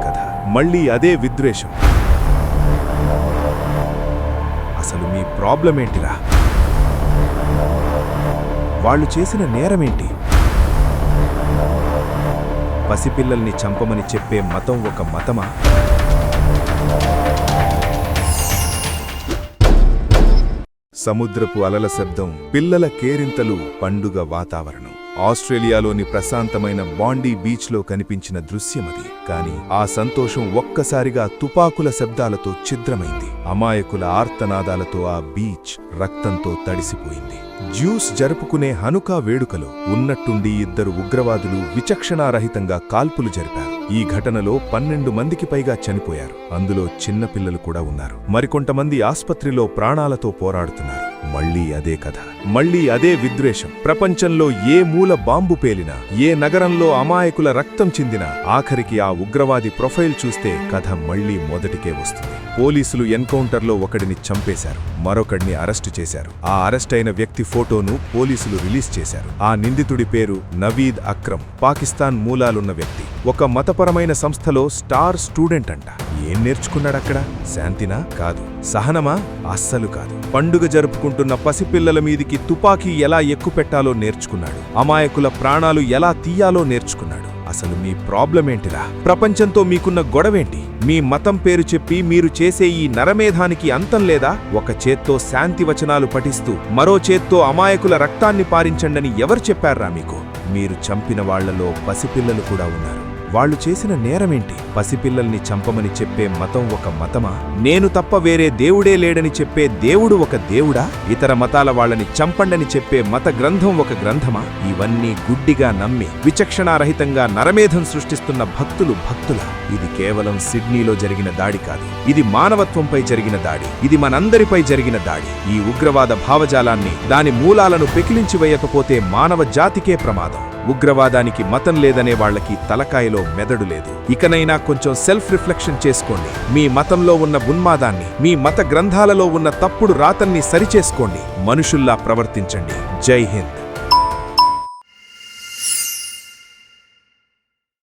కథ, మళ్ళీ అదే విద్వేషం. అసలు మీ ప్రాబ్లం ఏంటిరా? వాళ్ళు చేసిన నేరమేంటి? పసిపిల్లల్ని చంపమని చెప్పే మతం ఒక మతమా? సముద్రపు అలల శబ్దం, పిల్లల కేరింతలు, పండుగ వాతావరణం. ఆస్ట్రేలియాలోని ప్రశాంతమైన బాండీ బీచ్లో కనిపించిన దృశ్యమది. కాని ఆ సంతోషం ఒక్కసారిగా తుపాకుల శబ్దాలతో ఛిద్రమైంది. అమాయకుల ఆర్తనాదాలతో ఆ బీచ్ రక్తంతో తడిసిపోయింది. జ్యూస్ జరుపుకునే హనుకా వేడుకలో ఉన్నట్టుండి ఇద్దరు ఉగ్రవాదులు విచక్షణారహితంగా కాల్పులు జరిపారు. ఈ ఘటనలో 12 మందికి పైగా చనిపోయారు. అందులో చిన్నపిల్లలు కూడా ఉన్నారు. మరికొంతమంది ఆస్పత్రిలో ప్రాణాలతో పోరాడుతున్నారు. మళ్లీ అదే కథ, మళ్లీ అదే విద్వేషం. ప్రపంచంలో ఏ మూల బాంబు పేలినా, ఏ నగరంలో అమాయకుల రక్తం చిందినా, ఆఖరికి ఆ ఉగ్రవాది ప్రొఫైల్ చూస్తే కథ మళ్లీ మొదటికే వస్తుంది. పోలీసులు ఎన్కౌంటర్లో ఒకడిని చంపేశారు, మరొకడిని అరెస్టు చేశారు. ఆ అరెస్టైన వ్యక్తి ఫోటోను పోలీసులు రిలీజ్ చేశారు. ఆ నిందితుడి పేరు నవీద్ అక్రమ్, పాకిస్తాన్ మూలాలున్న వ్యక్తి. ఒక మతపరమైన సంస్థలో స్టార్ స్టూడెంట్ అంట. ఏం నేర్చుకున్నాడక్కడ? శాంతినా? కాదు. సహనమా? అస్సలు కాదు. పండుగ జరుపుకుంటున్న పసిపిల్లల మీదికి తుపాకీ ఎలా ఎక్కుపెట్టాలో నేర్చుకున్నాడు. అమాయకుల ప్రాణాలు ఎలా తీయాలో నేర్చుకున్నాడు. అసలు మీ ప్రాబ్లమేంటిరా? ప్రపంచంతో మీకున్న గొడవేంటి? మీ మతం పేరు చెప్పి మీరు చేసే ఈ నరమేధానికి అంతం లేదా? ఒక చేత్తో శాంతి వచనాలు పఠిస్తూ మరో చేత్తో అమాయకుల రక్తాన్ని పారించండని ఎవరు చెప్పారా మీకు? మీరు చంపిన వాళ్లలో పసిపిల్లలు కూడా ఉన్నారు. వాళ్ళు చేసిన నేరమేంటి? పసిపిల్లల్ని చంపమని చెప్పే మతం ఒక మతమా? నేను తప్ప వేరే దేవుడే లేడని చెప్పే దేవుడు ఒక దేవుడా? ఇతర మతాల వాళ్ళని చంపండని చెప్పే మత గ్రంథం ఒక గ్రంథమా? ఇవన్నీ గుడ్డిగా నమ్మి విచక్షణారహితంగా నరమేధం సృష్టిస్తున్న భక్తులా? ఇది కేవలం సిడ్నీలో జరిగిన దాడి కాదు. ఇది మానవత్వంపై జరిగిన దాడి. ఇది మనందరిపై జరిగిన దాడి. ఈ ఉగ్రవాద భావజాలాన్ని, దాని మూలాలను పెకిలించి వేయకపోతే మానవ జాతికే ప్రమాదం. ఉగ్రవాదానికి మతం లేదనే వాళ్లకి తలకాయలో మెదడు లేదు. ఇకనైనా కొంచెం సెల్ఫ్ రిఫ్లెక్షన్ చేసుకోండి. మీ మతంలో ఉన్న ఉన్మాదాన్ని, మీ మత గ్రంథాలలో ఉన్న తప్పుడు రాతల్ని సరిచేసుకోండి. మనుషుల్లా ప్రవర్తించండి. జై హింద్.